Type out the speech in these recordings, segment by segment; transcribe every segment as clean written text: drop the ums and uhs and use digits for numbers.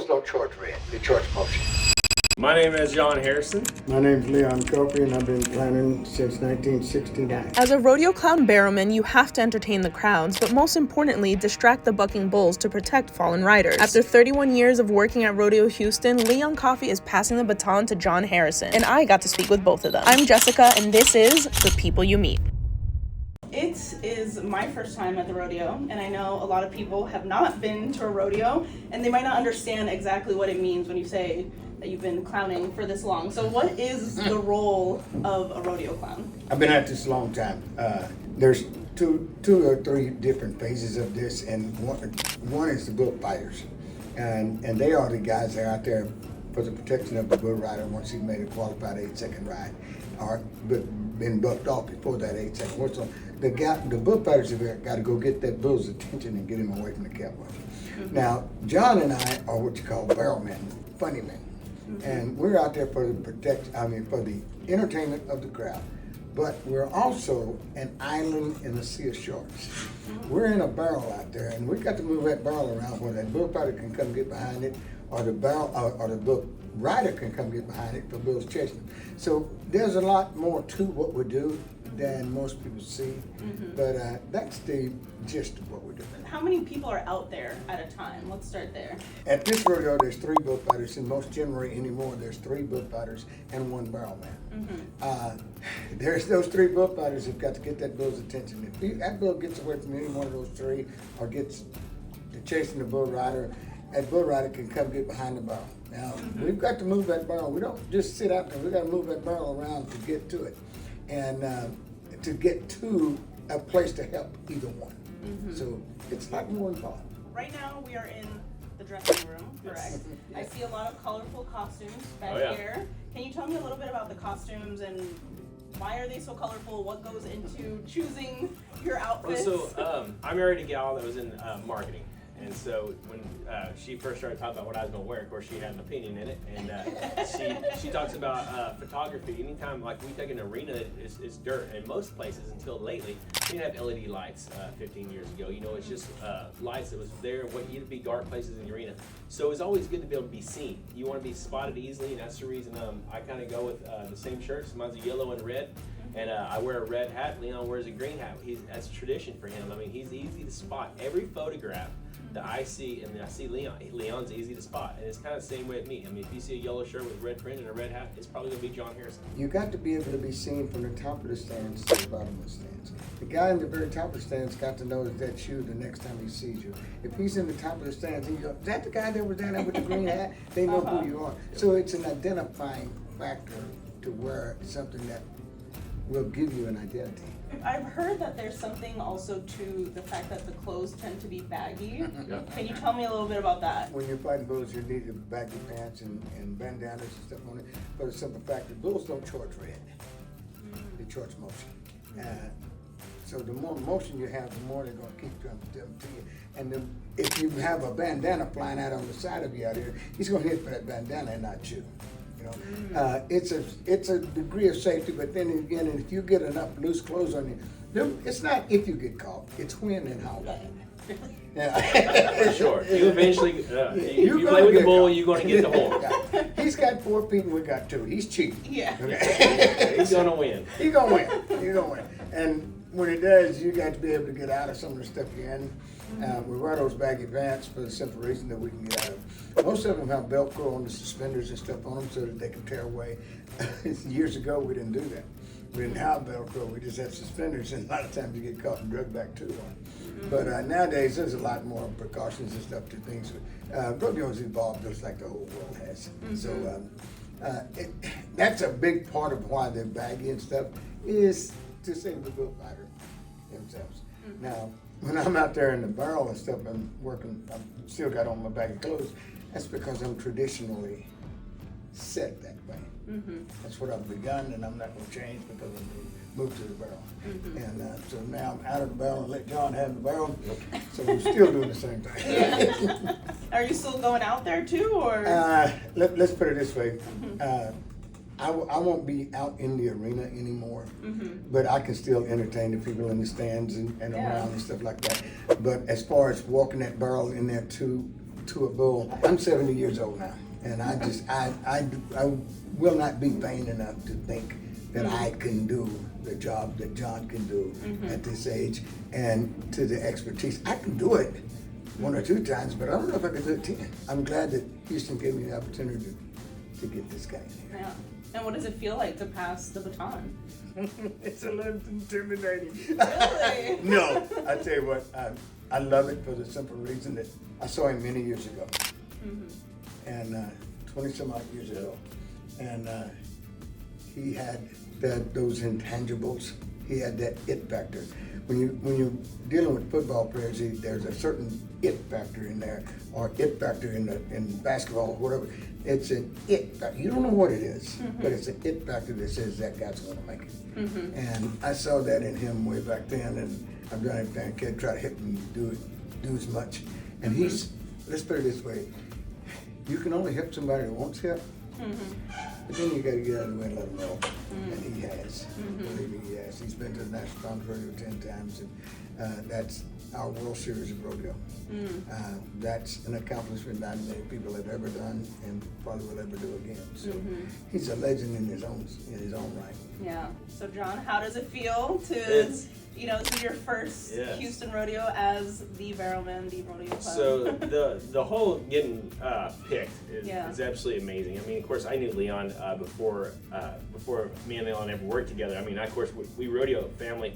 Bulls don't charge red, they charge motion. My name is John Harrison. My name's Leon Coffey, and I've been clowning since 1969. As a rodeo clown barrelman, you have to entertain the crowds, but most importantly, distract the bucking bulls to protect fallen riders. After 31 years of working at Rodeo Houston, Leon Coffey is passing the baton to John Harrison, and I got to speak with both of them. I'm Jessica, and this is The People You Meet. It is my first time at the rodeo, and I know a lot of people have not been to a rodeo, and they might not understand exactly what it means when you say that you've been clowning for this long. So what is the role of a rodeo clown? I've been at this a long time. There's two or three different phases of this, and one is the Bullfighters, and they are the guys that are out there for the protection of the bull rider once he's made a qualified 8-second ride, or been bucked off before that 8-second. So the Bullfighters have got to go get that bull's attention and get him away from the cowboy. Now, John and I are what you call barrelmen, funny men. And we're out there for the entertainment of the crowd. But we're also an island in a sea of sharks. We're in a barrel out there, and we've got to move that barrel around where that bullfighter can come get behind it, or the bull rider can come get behind it for Bill's chasing. So there's a lot more to what we do than most people see, but that's the gist of what we do. How many people are out there at a time? Let's start there. At this rodeo, there's 3 bullfighters, and most generally anymore, there's 3 bullfighters and 1 barrelman. There's those 3 bullfighters have got to get that bull's attention. If that bull gets away from any one of those 3 or gets to chasing the bull rider, that bull rider can come get behind the barrel. Now, we've got to move that barrel. We don't just sit out there. We've got to move that barrel around to get to it, and to get to a place to help either one. So it's not more involved. Right now we are in the dressing room, correct? I see a lot of colorful costumes back here. Can you tell me a little bit about the costumes and why are they so colorful? What goes into choosing your outfits? So I married a gal that was in marketing. And so when she first started talking about what I was going to wear, of course she had an opinion in it, and she talks about photography. Anytime like we take an arena, it's dirt, and most places until lately we didn't have LED lights 15 years ago. You know, it's just lights that was there. What used to be dark places in the arena. So it's always good to be able to be seen. You want to be spotted easily, and that's the reason I kind of go with the same shirts. Mine's a yellow and red. And I wear a red hat. Leon wears a green hat. That's tradition for him. I mean, he's easy to spot. Every photograph that I see, and I see Leon's easy to spot. And it's kind of the same way with me. I mean, if you see a yellow shirt with red print and a red hat, it's probably going to be John Harrison. You got to be able to be seen from the top of the stands to the bottom of the stands. The guy in the very top of the stands got to know that's you the next time he sees you. If he's in the top of the stands, he goes, "Is that the guy that was down there with the green hat?" They know who you are. So it's an identifying factor to wear something that will give you an identity. I've heard that there's something also to the fact that the clothes tend to be baggy. Can you tell me a little bit about that? When you're fighting bulls, you need baggy pants and bandanas and stuff on it. For the simple fact that bulls don't charge red. They charge motion. So the more motion you have, the more they're going to keep them to you. And then if you have a bandana flying out on the side of you out here, he's going to hit for that bandana and not you. It's a degree of safety, but then again, if you get enough loose clothes on you, it's not if you get caught, it's when and how long. Yeah. For sure. You eventually, you play with the bull, you're going to get the horn. He's got 4 feet and we got 2. He's cheating. Yeah. Okay. He's going to win. He's going to win. And when he does, you got to be able to get out of some of the stuff you're in. We wear those baggy pants for the simple reason that we can get out of them. Most of them have Velcro on the suspenders and stuff on them so that they can tear away. Years ago, we didn't do that. We didn't have Velcro, we just had suspenders, and a lot of times you get caught and drugged back to one. But nowadays, there's a lot more precautions and stuff to things. Rodeo's evolved just like the whole world has. So that's a big part of why they're baggy and stuff, is to save the bullfighter themselves. Now, when I'm out there in the barrel and stuff, I've still got on my baggy clothes, that's because I'm traditionally set that way. That's what I've begun, and I'm not going to change because I'm moved to the barrel. And so now I'm out of the barrel and let John have the barrel, so we're still doing the same thing. Are you still going out there too, or? Let's put it this way. I won't be out in the arena anymore, but I can still entertain the people in the stands and around and stuff like that. But as far as walking that barrel in there too, to a bull. I'm 70 years old now, and I will not be vain enough to think that I can do the job that John can do at this age, and to the expertise. I can do it one or two times, but I don't know if I can do it 10. I'm glad that Houston gave me the opportunity to get this guy in here. Yeah. And what does it feel like to pass the baton? It's a little intimidating. Really? No, I tell you what, I love it for the simple reason that I saw him many years ago, and 20 some odd years ago, and he had those intangibles. He had that it factor. When you're dealing with football players, there's a certain it factor in there, or it factor in basketball or whatever. It's an it factor. You don't know what it is, but it's an it factor that says that guy's going to make it. And I saw that in him way back then, and I've done it. I can't try to help him do as much. And let's put it this way: you can only help somebody that wants help. But then you got to get out of the way and let him know. And he has. Believe me, he has. He's been to the National Conference Rodeo 10 times, and that's our World Series of Rodeo. That's an accomplishment not many people have ever done, and probably will ever do again. So he's a legend in his own right. Yeah. So John, how does it feel to, this is your first Houston rodeo as the barrelman, the rodeo club? So the whole getting picked is absolutely amazing. I mean, of course, I knew Leon before me and Leon ever worked together. I mean, of course, we rodeo family.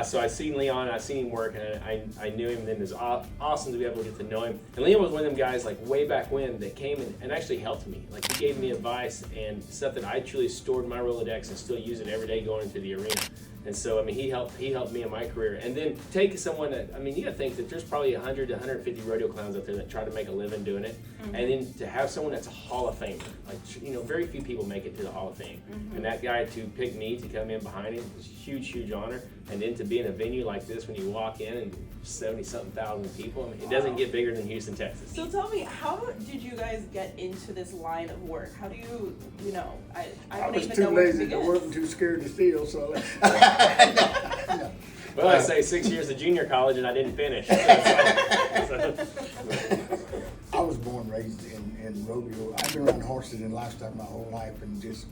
So I seen Leon, I seen him work, and I knew him, and it was awesome to be able to get to know him. And Leon was one of them guys, like, way back when, that came and actually helped me. Like, he gave me advice and stuff that I truly stored in my Rolodex and still use it every day going into the arena. And so, I mean, he helped me in my career. And then take someone that, I mean, you gotta think that there's probably 100 to 150 rodeo clowns out there that try to make a living doing it. And then to have someone that's a Hall of Famer, like, very few people make it to the Hall of Fame. And that guy to pick me to come in behind him was a huge, huge honor. And then to be in a venue like this when you walk in and 70-something thousand people, I mean, it doesn't get bigger than Houston, Texas. So tell me, how did you guys get into this line of work? How do you, I don't even know where to begin. I was too lazy to work and too scared to steal, so. No. Well, I say 6 years of junior college and I didn't finish. I was born and raised in rodeo. I've been around horses and livestock my whole life, and just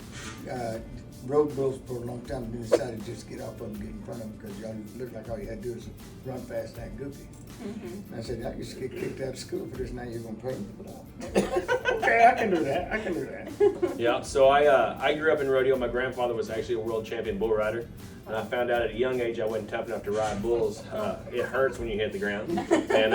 rode bulls for a long time, and then decided to just get off of them, get in front of them, because y'all looked like all you had to do is run fast and act goofy. And I said, I used to get kicked out of school for this, now you're going to pay me for that. Okay, I can do that. Yeah, so I grew up in rodeo. My grandfather was actually a world champion bull rider. And I found out at a young age I wasn't tough enough to ride bulls. It hurts when you hit the ground. And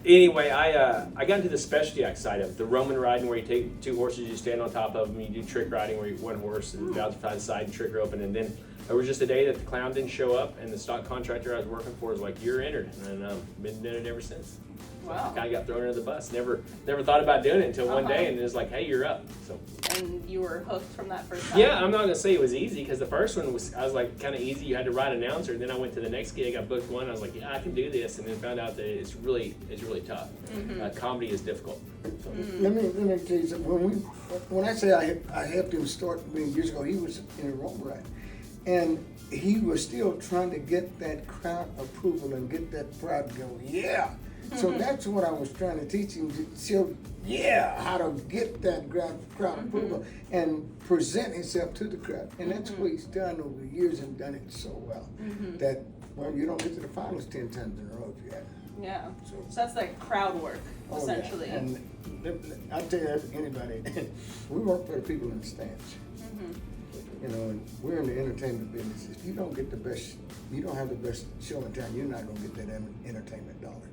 anyway, I got into the specialty act side of it. The Roman riding, where you take two horses, you stand on top of them, you do trick riding where you one horse and bounce to the side and trick rope. And then there was just a day that the clown didn't show up, and the stock contractor I was working for was like, "You're entered," and been doing it ever since. Wow. I kind of got thrown under the bus. Never thought about doing it until one day, and it was like, "Hey, you're up." So. And you were hooked from that first time? Yeah, I'm not gonna say it was easy, because the first one I was like kind of easy. You had to ride announcer, and then I went to the next gig. I booked one. I was like, "Yeah, I can do this," and then found out that it's really tough. Comedy is difficult. So. Let me tell you something. When I say I helped him start many years ago, he was in a roll ride, and he was still trying to get that crowd approval and get that crowd to go, yeah. So that's what I was trying to teach him, to show, how to get that crowd approval and present himself to the crowd. And that's what he's done over the years, and done it so well that, you don't get to the finals 10 times in a row if you haven't. Yeah. So that's like crowd work, essentially. Yeah. And I'll tell you, anybody, we work for the people in the stands. And we're in the entertainment business. If you don't get the best, you don't have the best show in town, you're not going to get that entertainment dollar.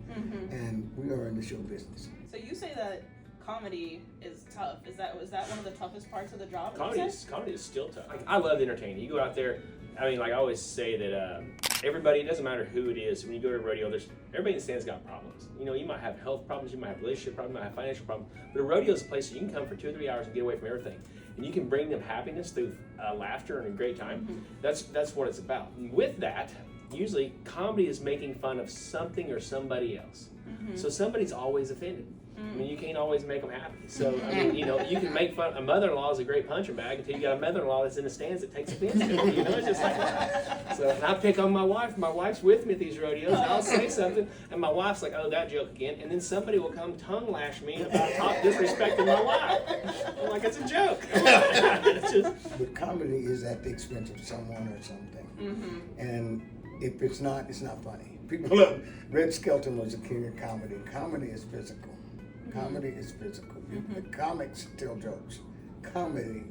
And we are in the show business. So you say that comedy is tough. Was that one of the toughest parts of the job? Comedy is still tough. I love entertaining. You go out there. I mean, like I always say that everybody, it doesn't matter who it is. When you go to a rodeo, everybody in the stands got problems. You might have health problems, you might have relationship problems, you might have financial problems. But a rodeo is a place where you can come for 2 or 3 hours and get away from everything. And you can bring them happiness through laughter and a great time. That's what it's about. And with that, usually comedy is making fun of something or somebody else. So somebody's always offended. I mean, you can't always make them happy. So, I mean, you know, you can make fun. A mother-in-law is a great punching bag until you got a mother-in-law that's in the stands that takes offense to it. You know, it's just like that. So, and I pick on my wife. My wife's with me at these rodeos. And I'll say something, and my wife's like, "Oh, that joke again." And then somebody will come tongue lash me about disrespecting my wife. I'm like, it's a joke. It's just, But comedy is at the expense of someone or something. And if it's not funny. People look, Red Skelton was the king of comedy. Comedy is physical. Comedy is physical. The comics tell jokes. Comedy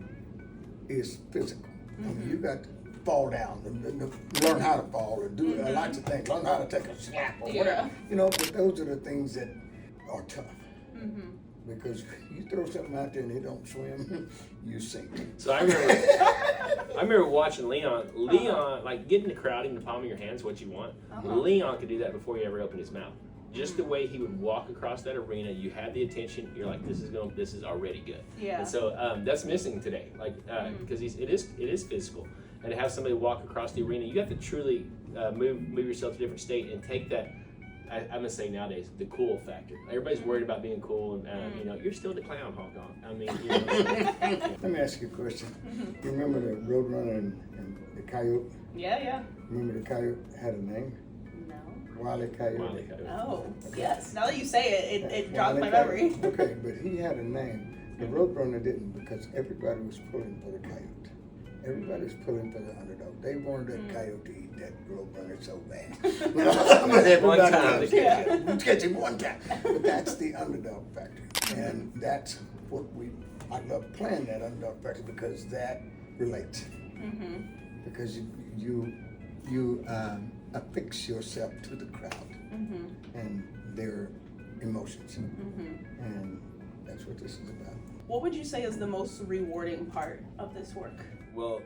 is physical. I mean, you got to fall down, and learn how to fall, or do lots of things. Learn how to take a slap or whatever. You know, but those are the things that are tough. Because you throw something out there and it don't swim, you sink. so I remember watching Leon. Leon, like getting the crowd in the palm of your hands, what you want. Leon could do that before he ever opened his mouth. Just the way he would walk across that arena, you had the attention. You're like, this is already good. Yeah. And so that's missing today, like because it is physical, and to have somebody walk across the arena, you have to truly move yourself to a different state and take that. I'm gonna say nowadays the cool factor. Everybody's worried about being cool, and you know, you're still the clown, Hong Kong. I mean, you know, Let me ask you a question. You remember the Roadrunner and the Coyote? Yeah. Remember the Coyote had a name? No. Wile E. Coyote. Wiley Coyote. Oh, yes. Now that you say it, it jogs Wile E. my memory. Coyote. Okay, but he had a name. The Roadrunner didn't, because everybody was pulling for the Coyote. Everybody was pulling for the underdog. They wanted that Coyote to eat that Roadrunner so bad. But everybody time was, to catch him. you catch him one time. But that's the underdog factor. And that's what I love playing that underdog factor, because that relates. Because you affix yourself to the crowd and their emotions. And that's what this is about. What would you say is the most rewarding part of this work? well,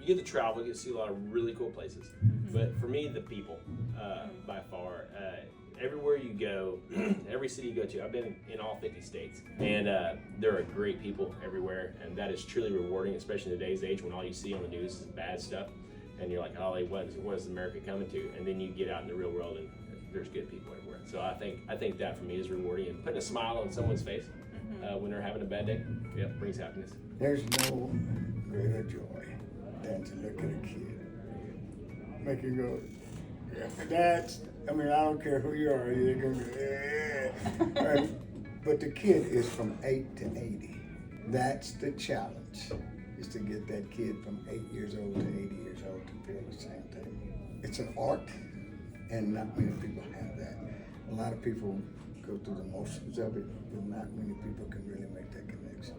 you get to travel, you get to see a lot of really cool places. But for me, the people, by far. Everywhere you go, every city you go to, I've been in all 50 states, and there are great people everywhere, and that is truly rewarding, especially in today's age when all you see on the news is bad stuff, and you're like, oh, what is America coming to? And then you get out in the real world, and there's good people everywhere. So I think that for me is rewarding, and putting a smile on someone's face when they're having a bad day, brings happiness. There's no greater joy than to look at a kid, make him go, I don't care who you are, you're gonna go, right? But the kid is from 8 to 80. That's the challenge, is to get that kid from 8 years old to 80 years old to feel the same thing. It's an art, and not many people have that. A lot of people go through the motions of it, but not many people can really make that connection.